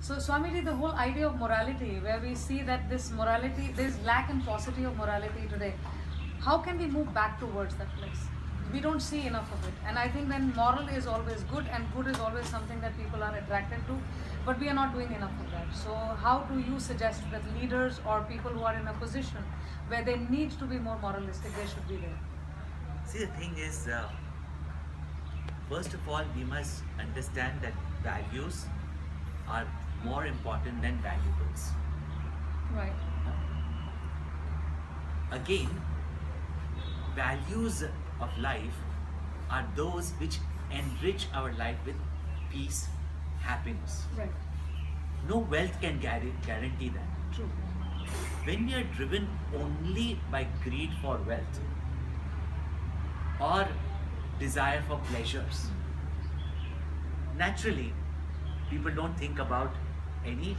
So, Swamiji, the whole idea of morality, where we see that this morality, there is lack and paucity of morality today, how can we move back towards that place? We don't see enough of it. And I think then moral is always good, and good is always something that people are attracted to, but we are not doing enough of that. So, how do you suggest that leaders or people who are in a position where they need to be more moralistic, they should be there? See, the thing is, first of all, we must understand that values are more important than valuables. Right. Again, values of life are those which enrich our life with peace, happiness. Right. No wealth can guarantee that. True. When we are driven only by greed for wealth or desire for pleasures, naturally, people don't think about any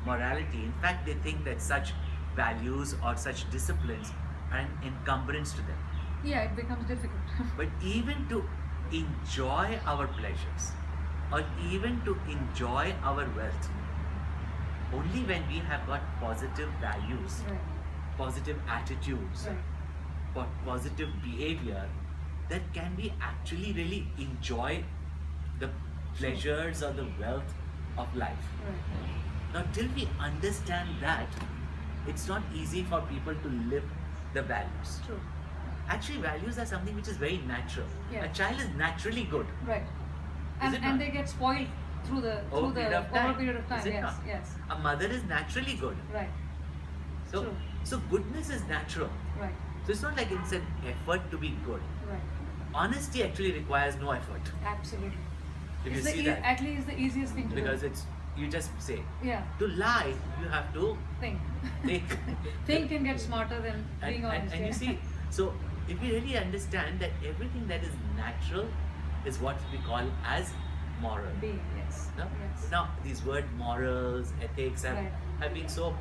morality. In fact, they think that such values or such disciplines are an encumbrance to them. Yeah, it becomes difficult. But even to enjoy our pleasures or even to enjoy our wealth, only when we have got positive values, Right. positive attitudes, Right. positive behavior, that can we actually really enjoy the pleasures or the wealth of life. Right. Now, till we understand that, it's not easy for people to live the values. True. Actually, values are something which is very natural. Yeah. A child is naturally good. Right. Is it And not? they get spoiled through the Over a period of time. over a period of time. Is it Yes. not? Yes. A mother is naturally good. Right. So, True. so goodness is natural. Right. So it's not like it's an effort to be good. Right. Honesty actually requires no effort. Absolutely. If you It's the see that, actually it's the easiest thing to because do. it's you just say. Yeah. To lie, you have to Think. think. Think and get smarter than being honest. and you yeah. see, so if you really understand that everything that is natural is what we call as moral. Being, yes. No? Yes. Now these word morals, ethics have, Right. have been so,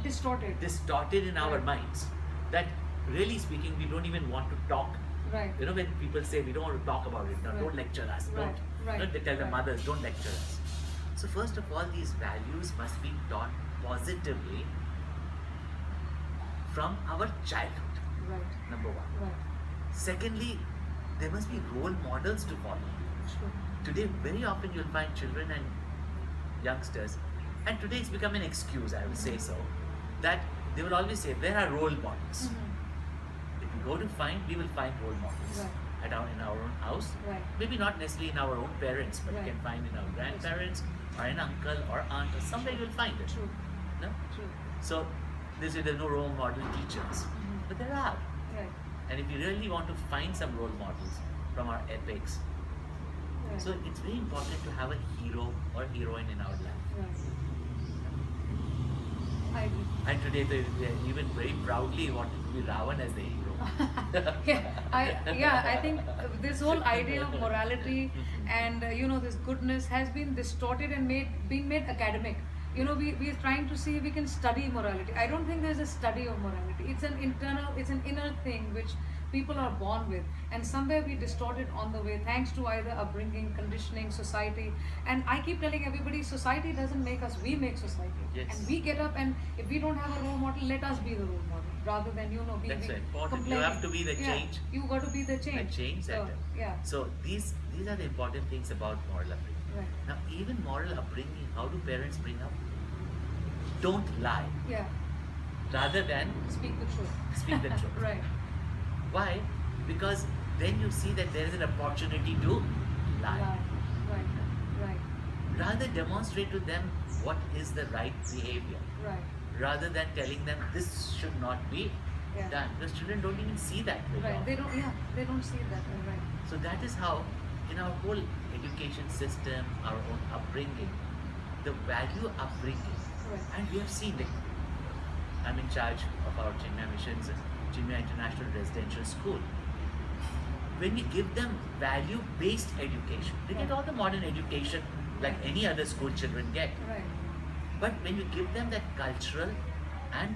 Distorted. distorted in our Right. minds that really speaking we don't even want to talk. Right. When people say we don't want to talk about it, now Right. don't lecture us, Right. don't. Right. They tell the Right. mothers, don't lecture us. So first of all, these values must be taught positively from our childhood, Right. number one. Right. Secondly, there must be role models to follow. True. Today, very often you'll find children and youngsters, and today it's become an excuse, I would say so, that they will always say, where are role models? Mhm. If we go to find, we will find role models Right. in our own house. Right. Maybe not necessarily in our own parents, but Right. you can find in our grandparents or an uncle or aunt or somewhere you'll find it. True. No? True. So they say there's no role model teachers, Mhm. but there are. Right. And if you really want to find some role models from our epics, Right. so it's very important to have a hero or heroine in our life. Right. I agree. And today they even very proudly wanted to be Ravan as the hero. I think this whole idea of morality and this goodness has been distorted and being made academic. We're trying to see if we can study morality. I don't think there's a study of morality. It's an inner thing which people are born with, and somewhere we distort it on the way thanks to either upbringing, conditioning, society. And I keep telling everybody, society doesn't make us, we make society. Yes. And we get up, and if we don't have a role model, let us be the role model rather than being That's important. You complaining. have to be the Yeah, change. you got to be the change. A change So, setter. yeah. So these are the important things about moral upbringing. Right. Now even moral upbringing, how do parents bring up? Don't lie, Yeah. rather than Speak the truth. speak the truth. Right. Why? Because then you see that there is an opportunity to lie. Right. Right. Rather demonstrate to them what is the right behavior, Right. rather than telling them this should not be Yeah. done. Because children don't even see that very Right. often. They don't. Yeah. They don't see that. Right. So that is how, in our whole education system, our own upbringing, the value upbringing, Right. and we have seen it. I'm in charge of our Chinmaya Missions, Chinmaya International Residential School. When we give them value-based education, they get all the modern education like any other school children get. Right. But when you give them that cultural and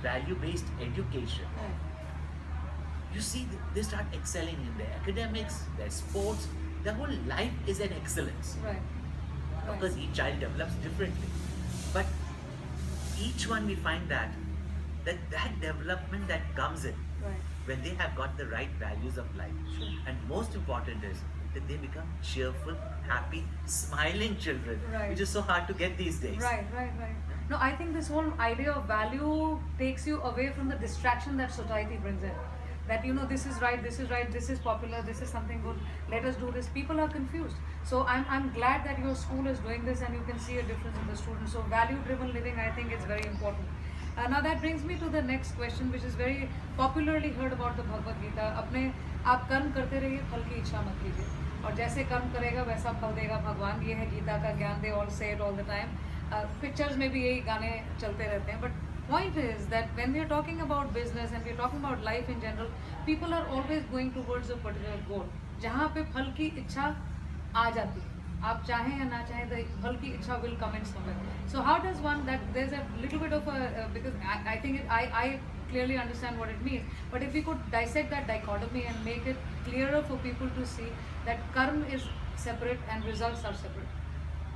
value-based education, Right. you see they start excelling in their academics, their sports, their whole life is an excellence. Right. Of Right. course, each child develops differently, but each one we find that development that comes in Right. when they have got the right values of life. Sure. And most important is that they become cheerful, happy, smiling children, Right. which is so hard to get these days. Right, right, right. No, I think this whole idea of value takes you away from the distraction that society brings in. That this is right, this is right, this is popular, this is something good. Let us do this. People are confused. So I'm glad that your school is doing this and you can see a difference in the students. So value-driven living, I think, is very important. Now that brings me to the next question, which is very popularly heard about the Bhagavad Gita. अपने आप कर्म करते रहिए, फल की इच्छा मत कीजिए. और जैसे कर्म करेगा वैसा फल देगा भगवान. ये है गीता का ज्ञान. They all say it all the time. Pictures में भी यही गाने चलते रहते हैं. But point is that when we are talking about business and we are talking about life in general, people are always going towards a particular goal. जहाँ पे फल की इच्छा आ जाती है. आप चाहें या ना चाहें, the फल की इच्छा will come in somewhere. So how does one, that there's a little bit of a because I think I clearly understand what it means, but if we could dissect that dichotomy and make it clearer for people to see that karma is separate and results are separate.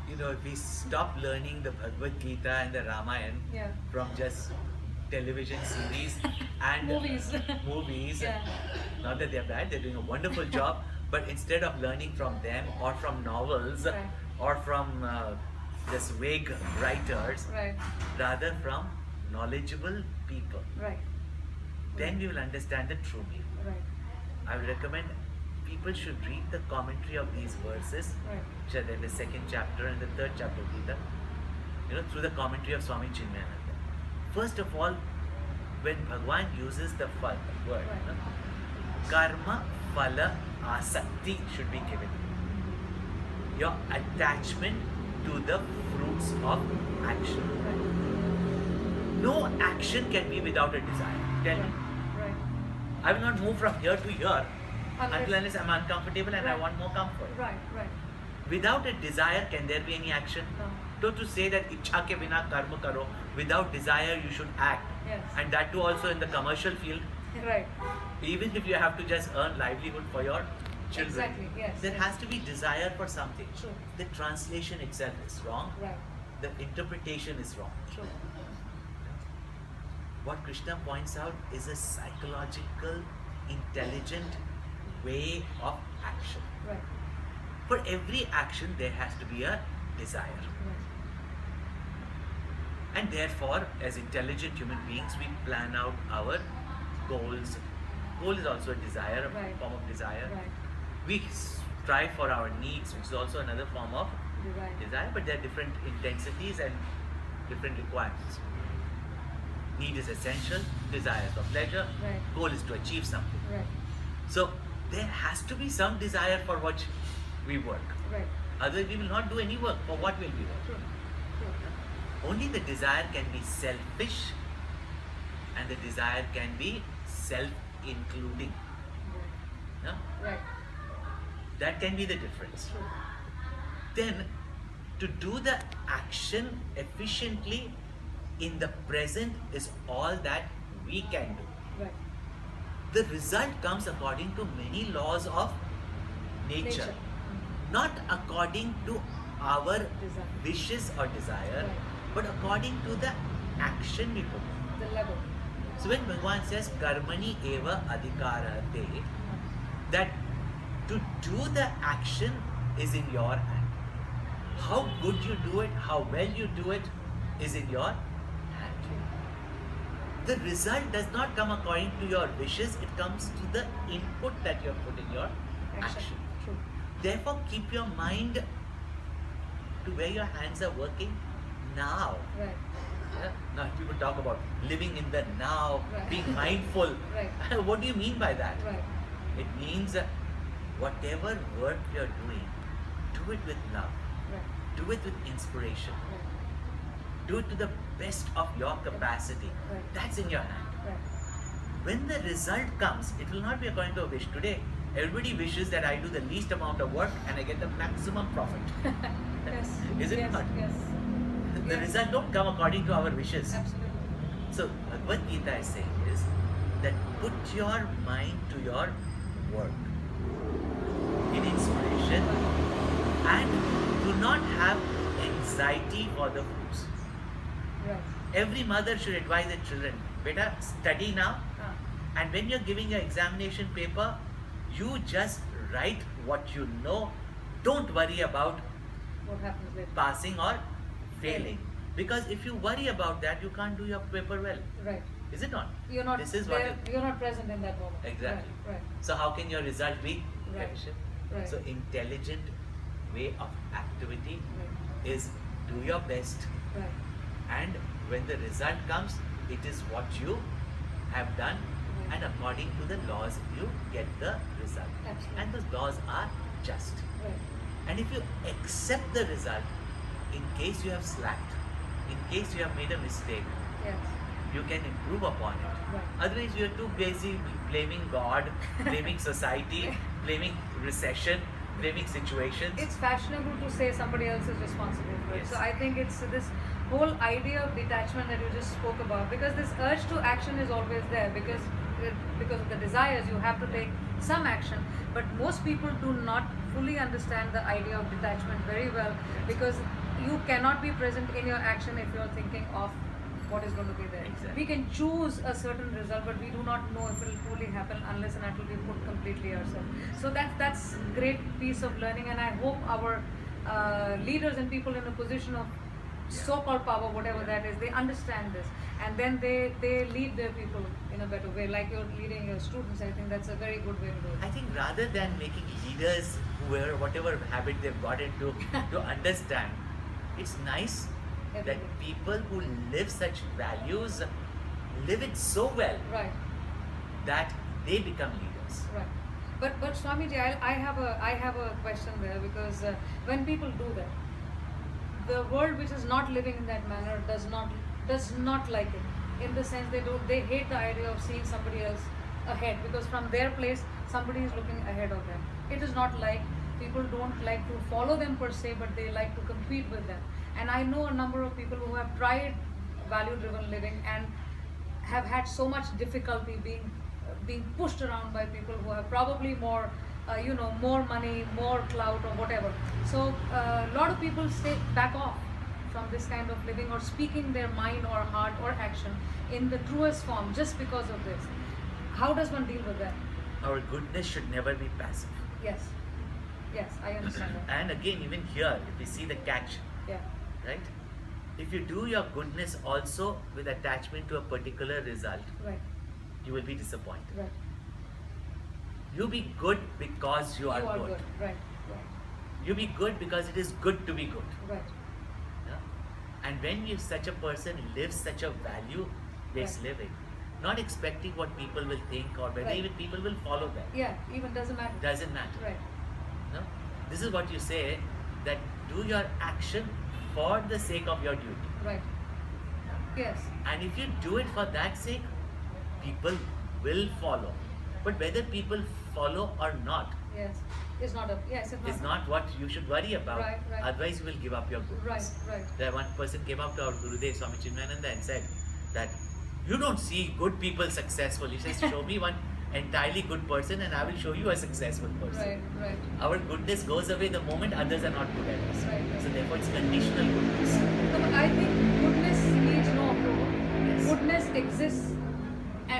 If we stop learning the Bhagavad Gita and the Ramayana Yeah. from just television series and Movies. movies, Yeah. not that they're bad, they're doing a wonderful job, but instead of learning from them or from novels Right. or from just vague writers, Right, rather from knowledgeable people, right, then we will understand the true meaning. right, I would recommend people should read the commentary of these verses, right, which are there in the second chapter and the third chapter of Gita, through the commentary of Swami Chinmayananda. First of all, when Bhagwan uses the word, Right. karma phala asakti should be given. Your attachment to the fruits of action. right, No action can be without a desire. Tell me. right. I will not move from here to here Unless- unless I'm uncomfortable and I Right. want more comfort. Right, right. Without a desire, can there be any action? No. So to say that ichha ke bina karma karo, without desire you should act. Yes. And that too also in the commercial field, Right. even if you have to just earn livelihood for your children. Exactly, yes, There yes. has to be desire for something. True. The translation itself is wrong. Right. The interpretation is wrong. True. What Krishna points out is a psychological, intelligent way of action. Right. For every action, there has to be a desire. Right. And therefore, as intelligent human beings, we plan out our goals. Goal is also a desire, a Right. form of desire. Right. We strive for our needs, which is also another form of You're right. desire, but there are different intensities and different requirements. Need is essential, desire is for pleasure, Right. goal is to achieve something. Right. So there has to be some desire for what we work. Right. Otherwise, we will not do any work. For what will we work? True. True. Only the desire can be selfish and the desire can be self-including. Right. No? Right. That can be the difference. True. Then, to do the action efficiently in the present is all that we can do. Right. The result comes according to many laws of nature. Not according to our Desire. wishes or desire, Right. but according to the action we put. The level. So when Bhagavan says karmani eva adhikarate, that to do the action is in your hand. How good you do it, how well you do it is in your hand. The result does not come according to your wishes, it comes to the input that you have put in your action. True. Therefore, keep your mind to where your hands are working now. Right. Yeah? Now, people talk about living in the now, Right. being mindful. Right. What do you mean by that? Right. It means that whatever work you're doing, do it with love, Right. do it with inspiration, Right. do it to the best of your capacity. Right. That's in your hand. Right. When the result comes, it will not be according to a wish. Today, everybody wishes that I do the least amount of work and I get the maximum profit. Yes. Is it yes. not? Yes. The Yes. result don't come according to our wishes. Absolutely. So Bhagavad Gita is saying is that put your mind to your work in inspiration and do not have anxiety for the fruits. Right. Every mother should advise their children, beta, study now, Ah. and when you're giving your examination paper, you just write what you know. Don't worry about What happens later? passing or failing. Because if you worry about that, you can't do your paper well. Right. Is it not? You're not This is what there, you're not present in that moment. Exactly. Right. So how can your result be Right. efficient? Right. So intelligent way of activity Right. is do your best, Right. and when the result comes, it is what you have done, Right. and according to the laws you get the result. Absolutely. And those laws are just. Right. And if you accept the result, in case you have slacked, in case you have made a mistake, Yes. you can improve upon it. Right. Otherwise, you are too busy blaming God, blaming society, blaming recession, blaming situations. It's fashionable to say somebody else is responsible for it. Yes. So I think it's this whole idea of detachment that you just spoke about, because this urge to action is always there, because of the desires you have to take some action, but most people do not fully understand the idea of detachment very well, because you cannot be present in your action if you're thinking of what is going to be there. Exactly. We can choose a certain result, but we do not know if it will truly happen unless and until we put completely ourselves. So that's great piece of learning, and I hope our leaders and people in a position of so-called power, whatever that is, they understand this, and then they lead their people in a better way, like you're leading your students. I think that's a very good way to do I it. think rather than making leaders, whatever habit they've got into, to understand, it's nice that Everything. people who live such values live it so well Right. that they become leaders. Right. But Swamiji, I have a question there, because when people do that, the world which is not living in that manner does not like it. In the sense they hate the idea of seeing somebody else ahead, because from their place somebody is looking ahead of them. It is not like people don't like to follow them per se, but they like to compete with them. And I know a number of people who have tried value-driven living and have had so much difficulty being pushed around by people who have probably more more money, more clout, or whatever. So a lot of people back off from this kind of living, or speaking their mind or heart or action in the truest form, just because of this. How does one deal with that? Our goodness should never be passive. Yes, I understand that. And again, even here, if we see the catch, Yeah, right? If you do your goodness also with attachment to a particular result, right, you will be disappointed. right. You be good because you are good. Right, You be good because it is good to be good. right. Yeah? And when you such a person lives such a value-based Right. living, not expecting what people will think or whether Right. even people will follow them, Yeah, even doesn't matter. doesn't matter. Right, No? This is what you say, that do your action for the sake of your duty. right. Yes, And if you do it for that sake, people will follow. But whether people follow or not yes. It's not a, yes, it's not. is not what you should worry about. Right, right. Otherwise, you will give up your goodness. Right. There one person came up to our Gurudev Swami Chinmayananda and said that you don't see good people successful. He says, show me one entirely good person and I will show you a successful person. Right. Our goodness goes away the moment others are not good at us. Right. So therefore it's conditional goodness. No, but I think goodness needs no approval. Yes. Goodness exists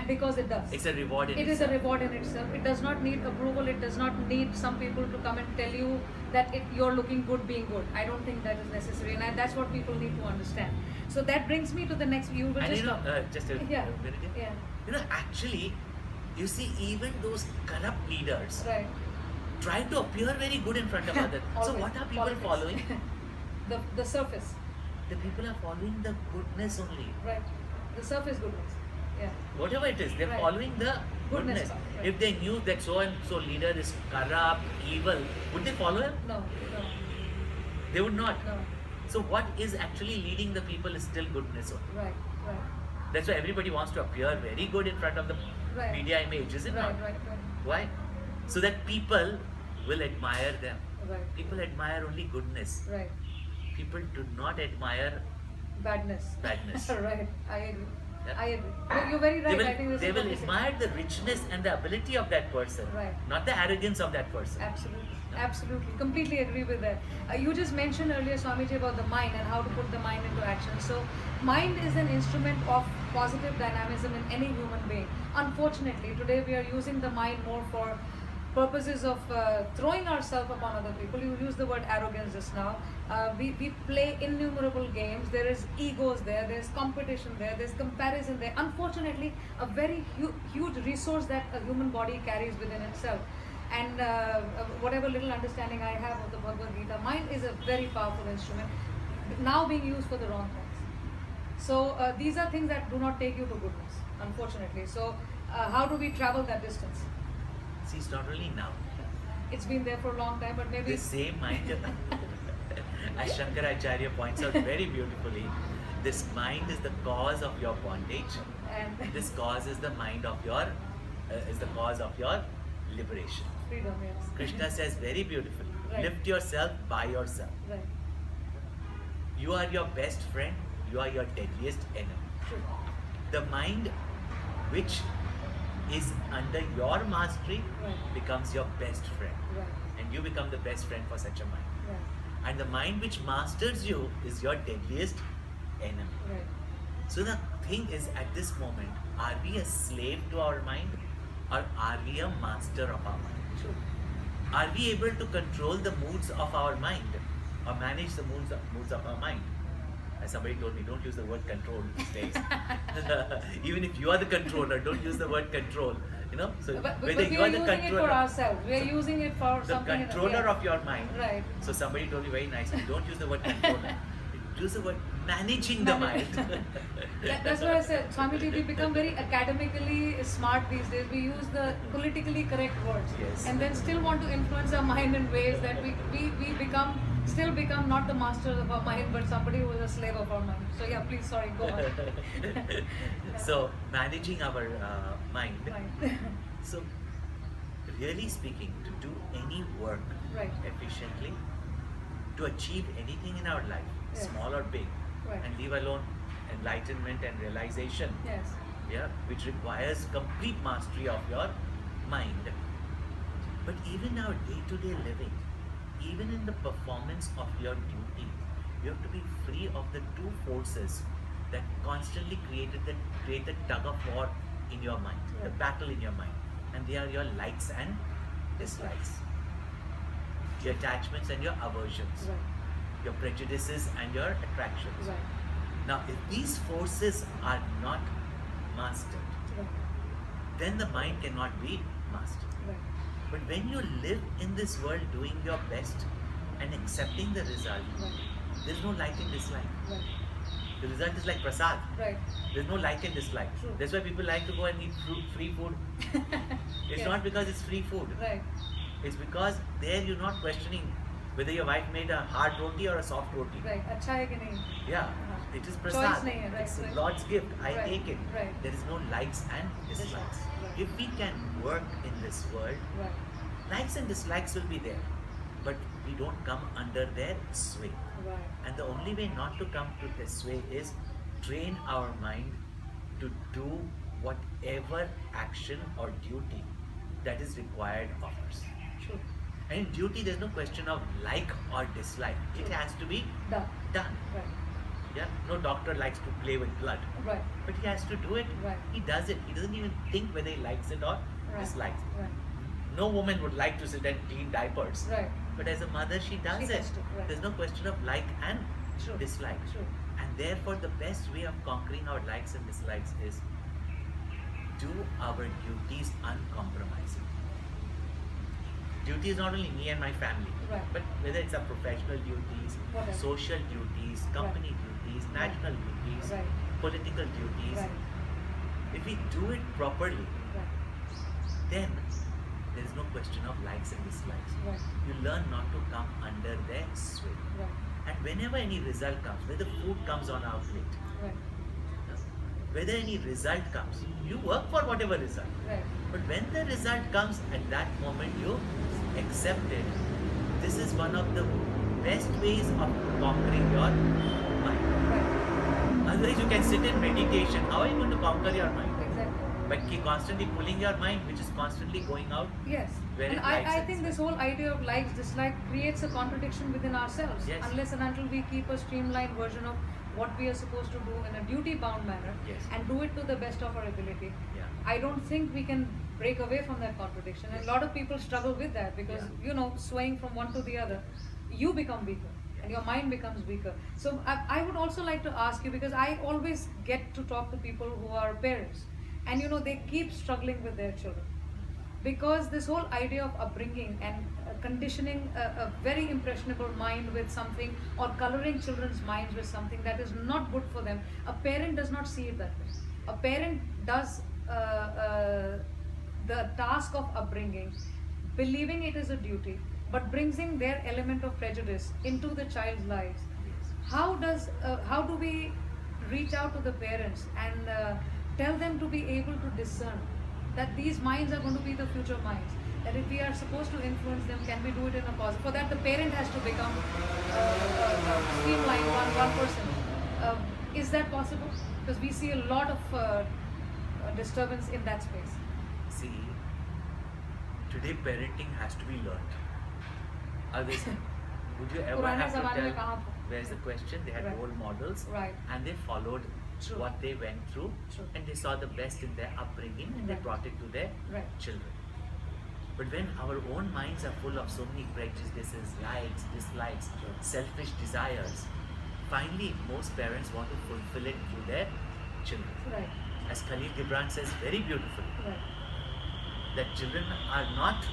because it does. It's a reward in It is a itself. reward in itself. It does not need approval. It does not need some people to come and tell you that you're looking good, being good. I don't think that is necessary, and that's what people need to understand. So that brings me to the next. You were And just you know, talk- just a Yeah. minute. Yeah. You know, actually, you see, even those corrupt leaders Right. try to appear very good in front of others. So Always. what are people Politics. following? the surface. The people are following the goodness only. Right. The surface goodness. Yeah. Whatever it is, they're Right. following the Goodness goodness. part, right. If they knew that so and so leader is corrupt, evil, would they follow him? No. They would not. No. So what is actually leading the people is still goodness only. Right. That's why everybody wants to appear very good in front of the Right. media image, is it Right. not? Right. Why? So that people will admire them. Right. People admire only goodness. Right. People do not admire Badness. badness. Right. I agree. Yeah? I agree. You're very right. I think this They is will what we say. admire the richness and the ability of that person, Right. not the arrogance of that person. Absolutely, absolutely, completely agree with that. You just mentioned earlier, Swamiji, about the mind and how to put the mind into action. So, mind is an instrument of positive dynamism in any human being. Unfortunately, today we are using the mind more for purposes of throwing ourselves upon other people. You use the word arrogance just now. We play innumerable games. There is egos there. There's competition there. There's comparison there. Unfortunately, a very huge resource that a human body carries within itself. And whatever little understanding I have of the Bhagavad Gita, mind is a very powerful instrument, now being used for the wrong things. So these are things that do not take you to goodness, unfortunately. So how do we travel that distance? See, it's not only now. It's been there for a long time, but maybe This same mind, as Shankaracharya points out very beautifully, this mind is the cause of your bondage. and This cause is the mind of your, is the cause of your liberation. freedom, yes. Krishna says very beautifully, Right. lift yourself by yourself. Right. You are your best friend, you are your deadliest enemy. True. The mind which is under your mastery Right. becomes your best friend. Right. And you become the best friend for such a mind. Right. And the mind which masters you is your deadliest enemy. Right. So the thing is, at this moment, are we a slave to our mind or are we a master of our mind? True. Are we able to control the moods of our mind or manage the moods of our mind? As somebody told me, don't use the word control these days. Even if you are the controller, don't use the word control. You know, so But whether we you are are the using it for controller, ourselves. We are using it for the something. controller yeah. of your mind. Right. So somebody told me very nicely, don't use the word controller. Use the word managing the mind. That's what I said. Swamiji, we become very academically smart these days. We use the politically correct words. Yes. And then still want to influence our mind in ways that we still become not the masters of our mind, but somebody who is a slave of our mind. So yeah, please, sorry, go on. So managing our mind. Right. So really speaking, to do any work Right. efficiently, to achieve anything in our life, Yes. small or big, Right. and leave alone enlightenment and realization, Yes. yeah, which requires complete mastery of your mind. But even our day-to-day living, even in the performance of your duty, you have to be free of the two forces that constantly create the tug of war in your mind, the Right. battle in your mind, and they are your likes and dislikes, your attachments and your aversions, Right. your prejudices and your attractions. Right. Now, if these forces are not mastered, Right. then the mind cannot be mastered. Right. But when you live in this world doing your best and accepting the result, Right. there's no like and dislike. Right. The result is like prasad. Right. There's no like and dislike. True. That's why people like to go and eat free food. It's Yes. not because it's free food. Right. It's because there you're not questioning whether your wife made a hard roti or a soft roti. Right. अच्छा है कि नहीं? Yeah, हाँ. it is Choice prasad. नहीं है, right, It's right. Lord's gift. I Right, take it. right. There is no likes and dislikes. Right. If we can work in this world, Right. likes and dislikes will be there, but we don't come under their sway. Right. And the only way not to come to their sway is train our mind to do whatever action or duty that is required of us. True. And in duty, there's no question of like or dislike. It has to be Done. done. Right. Yeah, no doctor likes to play with blood, Right. but he has to do it. Right. He does it. He doesn't even think whether he likes it or Right. dislikes it. Right. No woman would like to sit and clean diapers. Right. But as a mother, she does She it. has to, right. There's no question of like and True. dislike. True. And therefore, the best way of conquering our likes and dislikes is do our duties uncompromising. Duty is not only me and my family, Right. but whether it's our professional duties, Whatever. social duties, company duties, Right. national duties, Right. political duties. Right. If we do it properly, Right. then there is no question of likes and dislikes. Right. You learn not to come under their sway. Right. And whenever any result comes, whether food comes on our plate, Right. whether any result comes, you work for whatever result. Right. But when the result comes, at that moment you accept it. This is one of the best ways of conquering your mind. Right. Otherwise, you can sit in meditation. How are you going to conquer your mind? Exactly. By constantly pulling your mind, which is constantly going out. Yes. Where And it likes I and think this dislikes. whole idea of likes, dislike creates a contradiction within ourselves. Yes. Unless and until we keep a streamlined version of what we are supposed to do in a duty-bound manner Yes. and do it to the best of our ability. Yeah. I don't think we can break away from that contradiction. And a lot of people struggle with that because, Yeah. swaying from one to the other, you become weaker and your mind becomes weaker. So I would also like to ask you, because I always get to talk to people who are parents and they keep struggling with their children, because this whole idea of upbringing and conditioning a very impressionable mind with something, or coloring children's minds with something that is not good for them, a parent does not see it that way. A parent does the task of upbringing, believing it is a duty, but brings in their element of prejudice into the child's lives. How do we reach out to the parents and tell them to be able to discern that these minds are going to be the future minds, that if we are supposed to influence them, can we do it in a positive? For that, the parent has to become streamlined, one person. Is that possible? Because we see a lot of disturbance in that space. See, today parenting has to be learned. Others, would you ever पुराने have to ज़माने में tell? कहाँ था? Where's the question? They had Right. role models, Right. and they followed True. what they went through, True. and they saw the best in their upbringing, and they Right. brought it to their Right. children. But when our own minds are full of so many prejudices, likes, dislikes, True. selfish desires, finally most parents want to fulfill it through their children. Right. As Khalil Gibran says very beautifully, Right. that children are not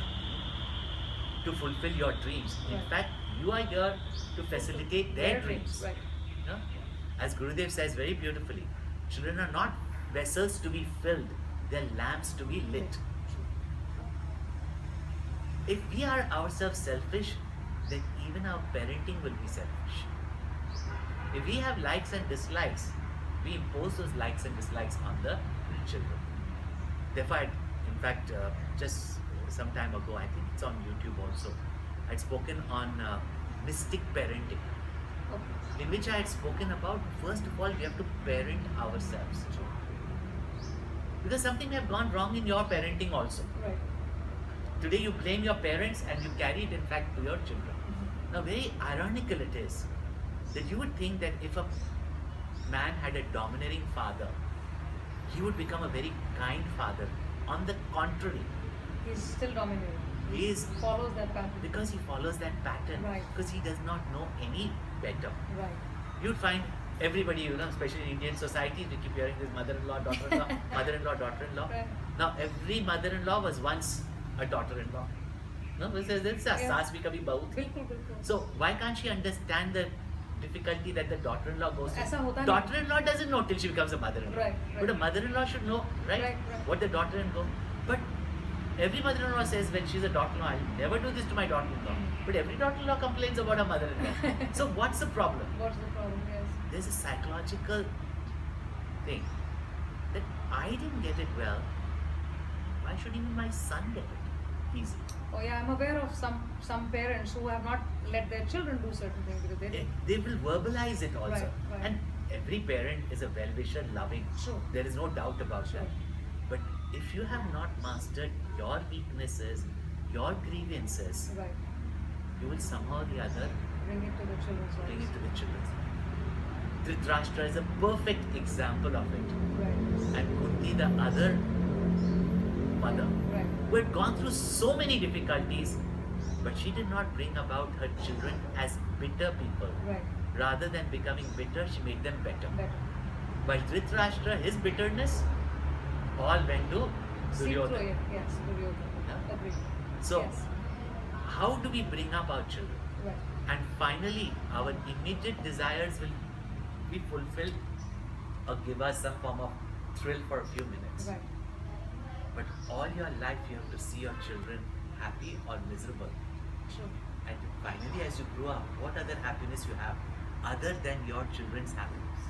to fulfill your dreams. In Right. fact, you are here to facilitate their dreams. Right. You know? As Gurudev says very beautifully, children are not vessels to be filled, they're lamps to be lit. If we are ourselves selfish, then even our parenting will be selfish. If we have likes and dislikes, we impose those likes and dislikes on the children. Therefore, in fact, just some time ago, I think it's on YouTube also, I'd spoken on mystic parenting, Okay. in which I had spoken about, first of all, we have to parent ourselves. Because something may have gone wrong in your parenting also. Right. Today you blame your parents and you carry it in fact to your children. Now very ironical it is that you would think that if a man had a domineering father, he would become a very kind father. On the contrary, He's still dominating. he is, Follows that pattern. because he follows that pattern, Right. because he does not know any better. Right. You'd find everybody, especially in Indian society, we keep hearing this mother-in-law, daughter-in-law, mother-in-law, daughter-in-law. Right. Now every mother-in-law was once a daughter-in-law. No, this is Yeah. saas bhi kabhi bahu thi. बिल्कुल बिल्कुल. So why can't she understand the difficulty that the daughter-in-law goes ऐसा through? होता नहीं. Daughter-in-law doesn't know till she becomes a mother-in-law. Right, But a right. mother-in-law should know, right? Right, right. What the daughter-in-law. But every mother-in-law says when she's a daughter-in-law, I'll never do this to my daughter-in-law. But every daughter-in-law complains about her mother-in-law. So what's the problem? What's the problem? Yes. There's a psychological thing that I didn't get it well. Why should even my son get it easy? Oh yeah, I'm aware of some parents who have not let their children do certain things because they They will verbalize it also. Right, right. And every parent is a well-wisher, loving. True. There is no doubt about Sure. that. But if you have not mastered your weaknesses, your grievances, right. you will somehow or the other Bring it to the children's bring lives. it to the children's life. Dhritarashtra is a perfect example of it. Right. And Kunti, the other mother, Right. who had gone through so many difficulties, but she did not bring about her children as bitter people. Right. Rather than becoming bitter, she made them better. Better. While Dhritarashtra, his bitterness, all went to See through Duryodhana. it. Yes. Duryodhana. Yeah. Agreed. So, Yes. how do we bring up our children? Right. And finally, our immediate desires will be fulfilled or give us some form of thrill for a few minutes. Right. But all your life, you have to see your children happy or miserable. True. And finally, as you grow up, what other happiness you have other than your children's happiness?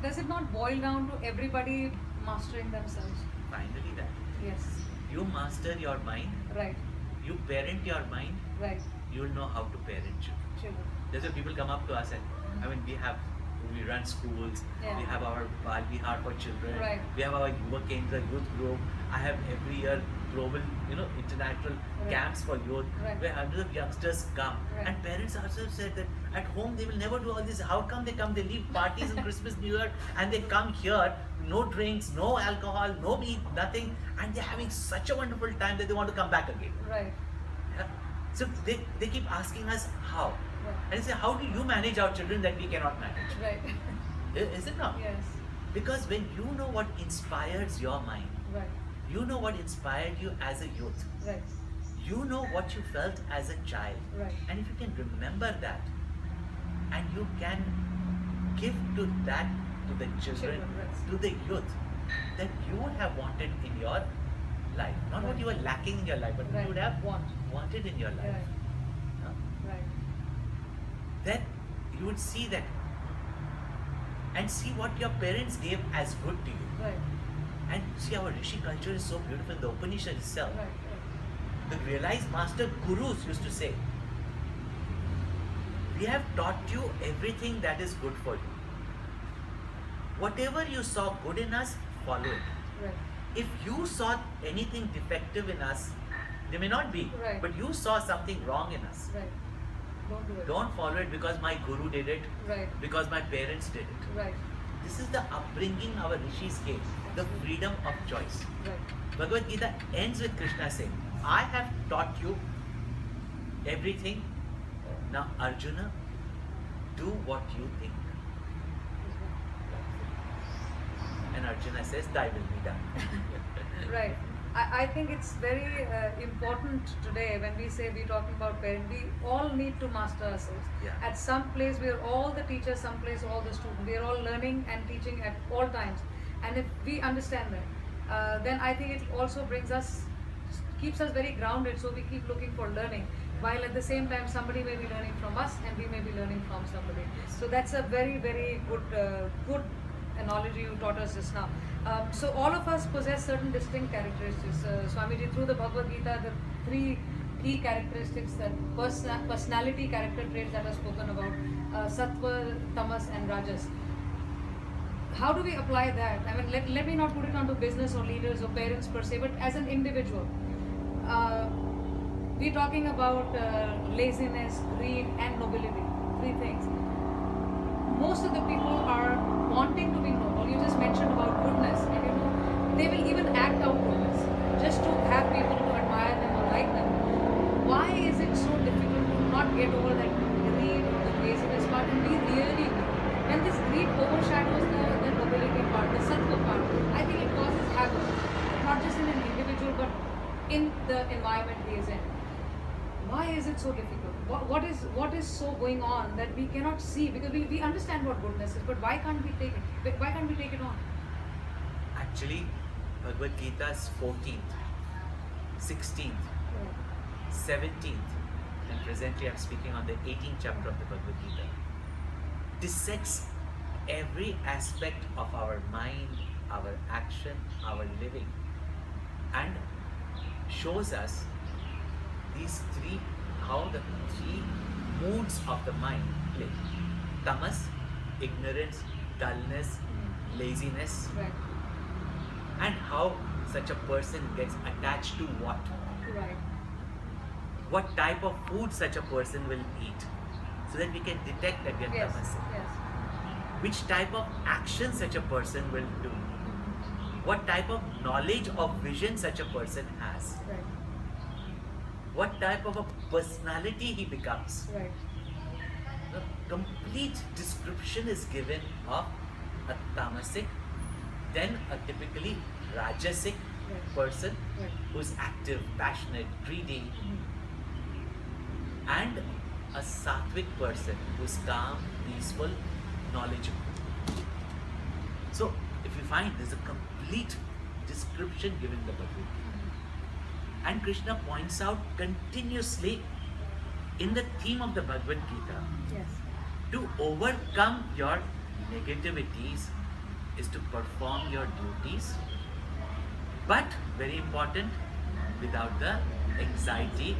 Does it not boil down to everybody mastering themselves? Finally, that. Yes. You master your mind, Right. you parent your mind, Right. you'll know how to parent children. Children. That's why people come up to us and, I mean, we have we run schools, Yeah. we have our Bal Vihar for children, Right. we have our Yuva Kendra youth group. I have every year global, international Right. camps for youth Right. where hundreds of youngsters come. Right. And parents also said that at home they will never do all this. How come they come? They leave parties on Christmas, New Year, and they come here, no drinks, no alcohol, no meat, nothing, and they're having such a wonderful time that they want to come back again. Right. Yeah? So they keep asking us how. Right. And I say, how do you manage our children that we cannot manage? Right. Is it not? Yes. Because when you know what inspires your mind, Right. you know what inspired you as a youth, Right. you know what you felt as a child, Right. and if you can remember that, and you can give to that to the children, Children, right. to the youth, that you would have wanted in your life, not what Right. you were lacking in your life, but what Right. you would have Want. wanted in your life. Right. No? Right. Then you would see that and see what your parents gave as good to you. Right. And see, our Rishi culture is so beautiful in the Upanishad itself. Right. Right. The realized master gurus used to say, we have taught you everything that is good for you. Whatever you saw good in us, follow it. Right. If you saw anything defective in us, there may not be, Right. but you saw something wrong in us. Right. Don't do it. Don't follow it because my guru did it, Right. because my parents did it. Right. This is the upbringing our rishis gave, the freedom of choice. Right. Bhagavad Gita ends with Krishna saying, I have taught you everything. Now, Arjuna, do what you think. And Arjuna says, thy will be done. Right. I think it's very important today when we say we're talking about parents, we all need to master ourselves. Yeah. At some place we're all the teachers, some place all the students. We're all learning and teaching at all times. And if we understand that, then I think it also brings us, keeps us very grounded, so we keep looking for learning. While at the same time somebody may be learning from us and we may be learning from somebody. So that's a very, very good analogy you taught us just now. So all of us possess certain distinct characteristics. Swamiji, through the Bhagavad Gita, the three key characteristics, that personality character traits that are spoken about, Sattva, Tamas and Rajas. How do we apply that? I mean, let me not put it onto business or leaders or parents per se, but as an individual. We're talking about laziness, greed and nobility. Three things. Most of the people are wanting to be noble. You just mentioned about goodness, and they will even act out goodness just to have people to admire them or like them. Why is it so difficult to not get over that greed or the laziness part and be really good? When this greed overshadows the nobility part, the sattva part, I think it causes havoc, not just in an individual but in the environment he is in. Why is it so difficult? What is so going on that we cannot see? Because we understand what goodness is, but why can't we take it? Why can't we take it on? Actually, Bhagavad Gita's 14th, 16th, 17th, and presently I'm speaking on the 18th chapter of the Bhagavad Gita, dissects every aspect of our mind, our action, our living, and shows us how the three moods of the mind play. Tamas, ignorance, dullness, laziness, Right. and how such a person gets attached to what. Right. What type of food such a person will eat, so that we can detect that we are Yes. tamasic. Yes. Which type of action such a person will do. What type of knowledge or vision such a person has. Right. What type of a personality he becomes. Right. The complete description is given of a tamasic, then a typically rajasic Right. person Right. who's active, passionate, greedy, and a sattvic person who's calm, peaceful, knowledgeable. So, if you find there's a complete description given in the Bhagavad Gita, and Krishna points out continuously in the theme of the Bhagavad Gita, Yes. to overcome your negativities is to perform your duties, but very important, without the anxiety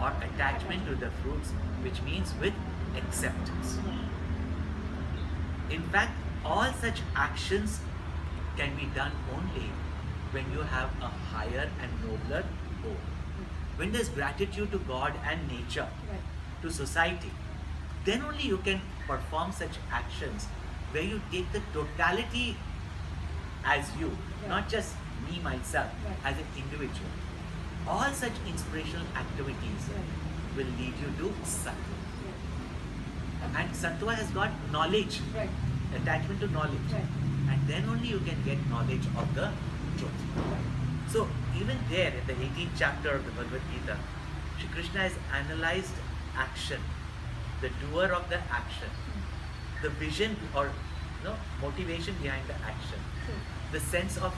or attachment to the fruits, which means with acceptance. In fact, all such actions can be done only when you have a higher and nobler goal. When there's gratitude to God and nature, Right. to society, then only you can perform such actions where you take the totality as you, Right. not just me, myself, Right. as an individual. All such inspirational activities Right. will lead you to sattva. Right. And sattva has got knowledge, Right. attachment to knowledge. Right. And then only you can get knowledge of the truth. So even there in the 18th chapter of the Bhagavad Gita, Shri Krishna has analyzed action, the doer of the action, the vision or motivation behind the action, True. the sense of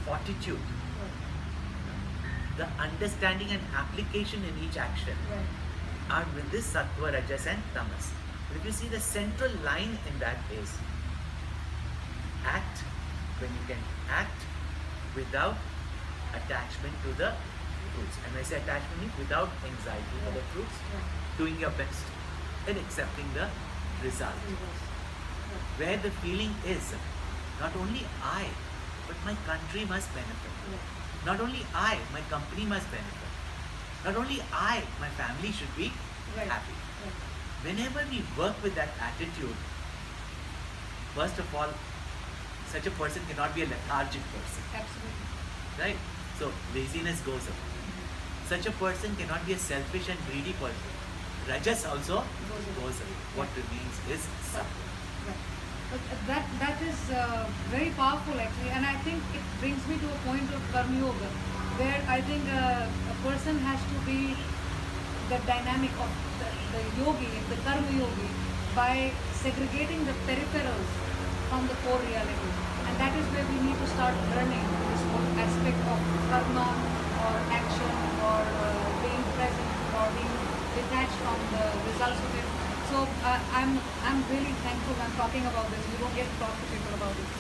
fortitude, Right. the understanding and application in each action Right. are with this sattva, rajas and tamas. But if you see the central line in that is act when you can act without attachment to the fruits. And when I say attachment means without anxiety for the fruits, Right. doing your best and accepting the result. Right. Where the feeling is not only I, but my country must benefit. Right. Not only I, my company must benefit. Not only I, my family should be Right. happy. Right. Whenever we work with that attitude, first of all, such a person cannot be a lethargic person, Absolutely. right? So laziness goes up. Such a person cannot be a selfish and greedy person. Rajas also goes up. What remains is sattva. Right. That is very powerful actually, and I think it brings me to a point of karma yoga, where I think a person has to be the dynamic of the yogi, the karma yogi, by segregating the peripherals from the core reality, and that is where we need to start learning this whole aspect of karma or action or being present or being detached from the results of it. So I'm really thankful I'm talking about this. We don't get to talk to people about this.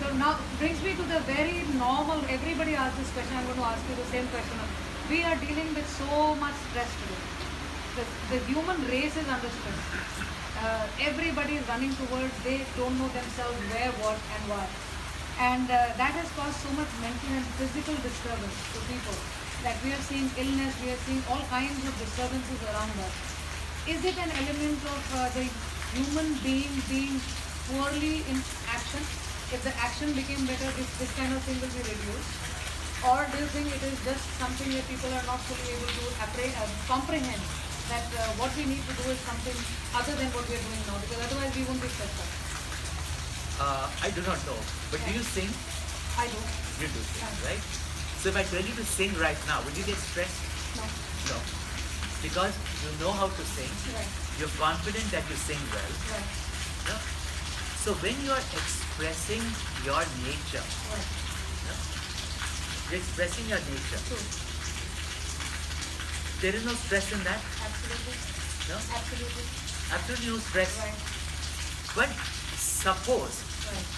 So now brings me to the very normal, everybody asks this question, I'm going to ask you the same question. We are dealing with so much stress today. The human race is under stress. Everybody is running towards, they don't know themselves where, what and why. And that has caused so much mental and physical disturbance to people. That we are seeing illness, we are seeing all kinds of disturbances around us. Is it an element of the human being poorly in action? If the action became better, this kind of thing will be reduced? Or do you think it is just something that people are not fully able to comprehend? That what we need to do is something other than what we are doing now, because otherwise we won't be stressed out. I do not know, but do you sing? I do. You do sing, Yeah. right? So if I tell you to sing right now, will you get stressed? No. No. Because you know how to sing, Right. you're confident that you sing well. Right. No? So when you are expressing your nature, Right. no? You're expressing your nature. True. There is no stress in that. Absolutely. No? Absolutely. Absolutely no stress. Right. But suppose, Right.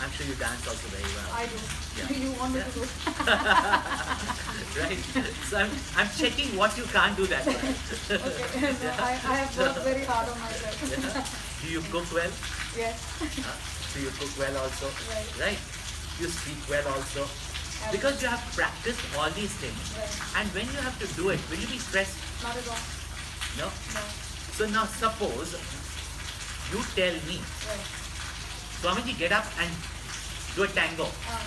I'm sure you dance also very well. I do. Yeah. You want me Yeah. to do? Right? So I'm checking what you can't do that well. Okay. No, I have worked very hard on myself. Yeah. Do you cook well? Yes. Do you cook well also? Right. You speak well also. Because you have practiced all these things. Right. And when you have to do it, will you be stressed? Not at all. No? No. So now suppose you tell me, Right. Swamiji, get up and do a tango. Uh,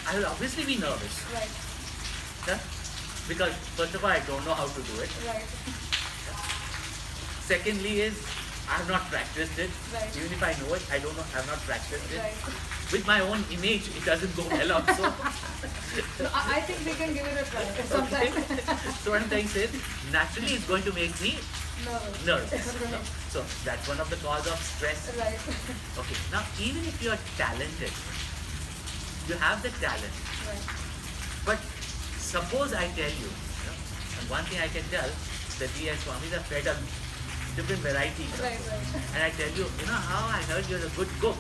I will obviously be nervous. right. Huh? Because first of all, I don't know how to do it. Right. Secondly is, I have not practiced it. Right. Even if I know it, I don't know, I have not practiced it. Right. With my own image, it doesn't go well also. So I think we can give it a try Okay. sometime. So what I'm saying is, naturally it's going to make me Nervous. nervous. No? So that's one of the cause of stress. Right. Okay, now even if you are talented, you have the talent, Right. but suppose I tell you, and one thing I can tell, that we as Swamis are fed up different varieties. Right. Right. And I tell you, how I heard you're a good cook.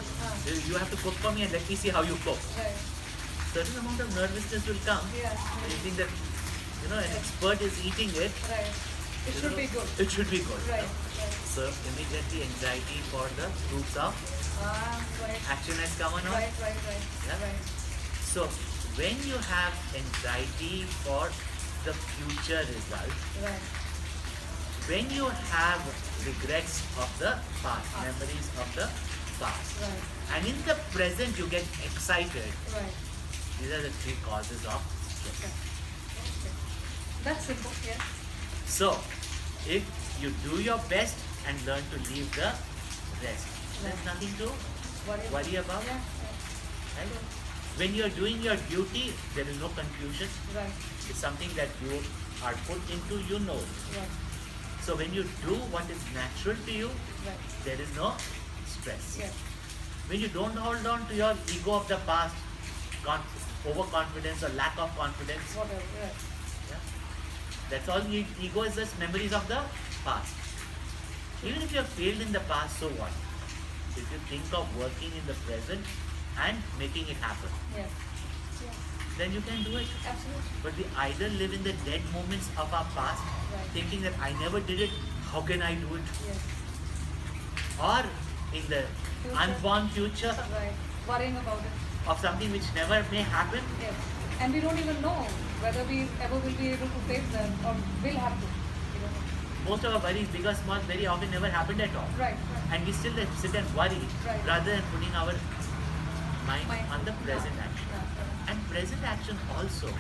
You have to cook for me and let me see how you cook. Right. Certain amount of nervousness will come. Yeah. You think that, an expert is eating it, Right. It should be good. It should be good. Right. No? Right. So immediately anxiety for the fruits of Right. action has come on. Right. Right. Right. Yeah. Right. So when you have anxiety for the future result, Right. when you have regrets of the past, Past. memories of the past, Right. and in the present you get excited, Right. these are the three causes of stress. Okay. That's simple. Yeah. So, if you do your best and learn to leave the rest, there's Right. nothing to worry about. Yeah. Right? When you're doing your duty, there is no confusion. Yeah. Right. It's something that you are put into, you know. Right. So when you do what is natural to you, Right. there is no stress. Yeah. When you don't hold on to your ego of the past, overconfidence or lack of confidence, Whatever. Right. yeah, that's all. Ego is just memories of the past. Even if you have failed in the past, so what? If you think of working in the present and making it happen, Yeah. Yeah. then you can do it. Absolutely. But we either live in the dead moments of our past, Right. thinking that I never did it, how can I do it? Yes. Or in the Future. unborn future Right. Worrying about it. of something which never may happen. Yes. And we don't even know whether we ever will be able to face them or will have to. We don't know. Most of our worries, big or small, very often never happened at all. Right. Right. And we still sit and worry Right. rather than putting our mind Mind. on the present Yeah. action. Yeah. Yeah. And present action also,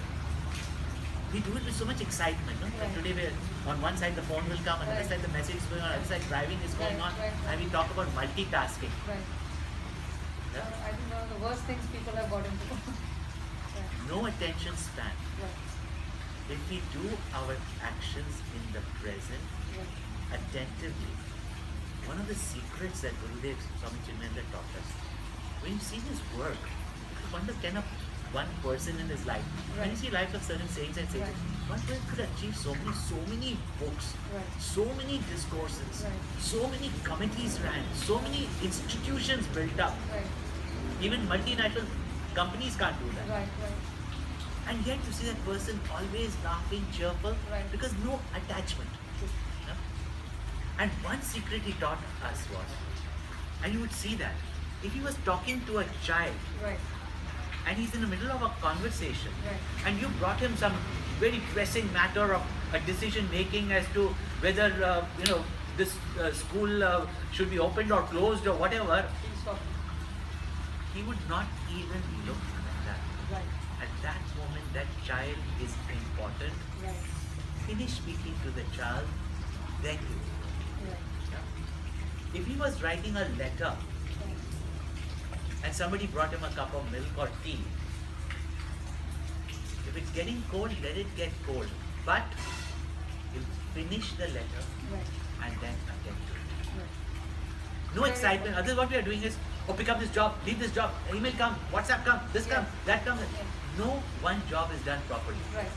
we do it with so much excitement. No? Like Right. today, we're, on one side the phone will come, on the other Right. side the message is going on, on the other side driving is going Right, on, right, right. and we talk about multitasking. Right. Yeah? I think one of the worst things people have got into. Right. No attention span. Right. If we do our actions in the present Right. attentively, one of the secrets that Gurudev Swami Chinmaya taught us, when you see his work, you wonder can one person in his life, when you Right. see lives of certain saints and sages, Right. one person could achieve so many books, Right. so many discourses, Right. so many committees ran, so many institutions built up. Right. Even multinational companies can't do that. Right. Right. And yet you see that person always laughing, cheerful, Right. because no attachment. Yeah? And one secret he taught us was, and you would see that, if he was talking to a child Right. and he's in the middle of a conversation, Right. and you brought him some very pressing matter of a decision making as to whether this school should be opened or closed or whatever, Please stop. he would not even look at that. Right. At that moment, that child is important. Right. Finish speaking to the child, then you. Right. Yeah? If he was writing a letter Right. and somebody brought him a cup of milk or tea, if it's getting cold, let it get cold. But he'll finish the letter Right. and then attend to it. Right. No Very excitement. Otherwise, what we are doing is, oh, pick up this job, leave this job, email come, WhatsApp come, this Yeah. come, that comes. Yeah. No one job is done properly. Right.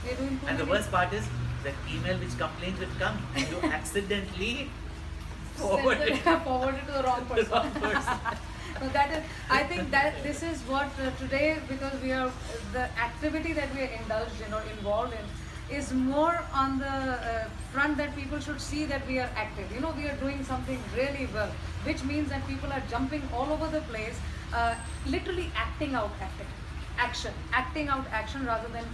We're doing too And the many- worst part is that email which complains will come and you accidentally forward Send it it- forwarded to the wrong to the person. wrong person. No, that is. I think that this is what today, because we are the activity that we are indulged in or involved in, is more on the front that people should see that we are active. You know, we are doing something really well, which means that people are jumping all over the place, literally acting out action rather than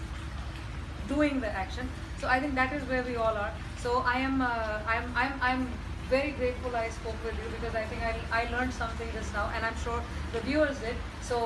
doing the action. So I think that is where we all are. So I'm very grateful I spoke with you, because I think I learned something just now, and I'm sure the viewers did. So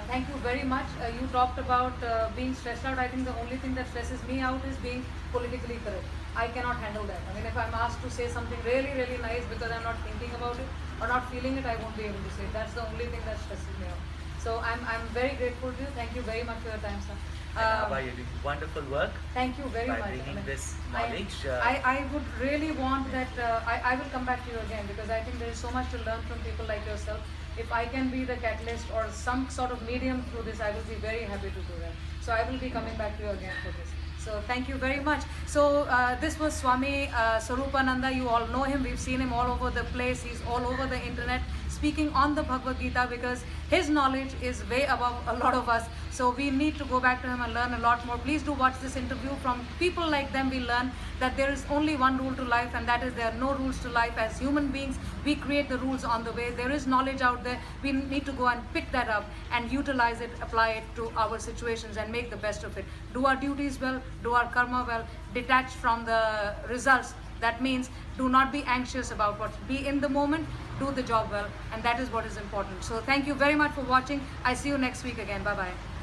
thank you very much. You talked about being stressed out. I think the only thing that stresses me out is being politically correct. I cannot handle that. I mean, if I'm asked to say something really, really nice because I'm not thinking about it or not feeling it, I won't be able to say it. That's the only thing that stresses me out. So I'm very grateful to you. Thank you very much for your time, sir. And Abha, you're doing wonderful work Thank you very by much. bringing I mean, this knowledge. I would really want that. I will come back to you again, because I think there is so much to learn from people like yourself. If I can be the catalyst or some sort of medium through this, I will be very happy to do that. So I will be coming back to you again for this. So thank you very much. So this was Swami Swarupananda. You all know him. We've seen him all over the place. He's all over the internet, speaking on the Bhagavad Gita, because his knowledge is way above a lot of us. So we need to go back to him and learn a lot more. Please do watch this interview. From people like them, we learn that there is only one rule to life, and that is there are no rules to life. As human beings, we create the rules on the way. There is knowledge out there. We need to go and pick that up and utilize it, apply it to our situations, and make the best of it. Do our duties well, do our karma well, detach from the results. That means do not be anxious about what, be in the moment, do the job well, and that is what is important. So thank you very much for watching. I see you next week again. Bye bye.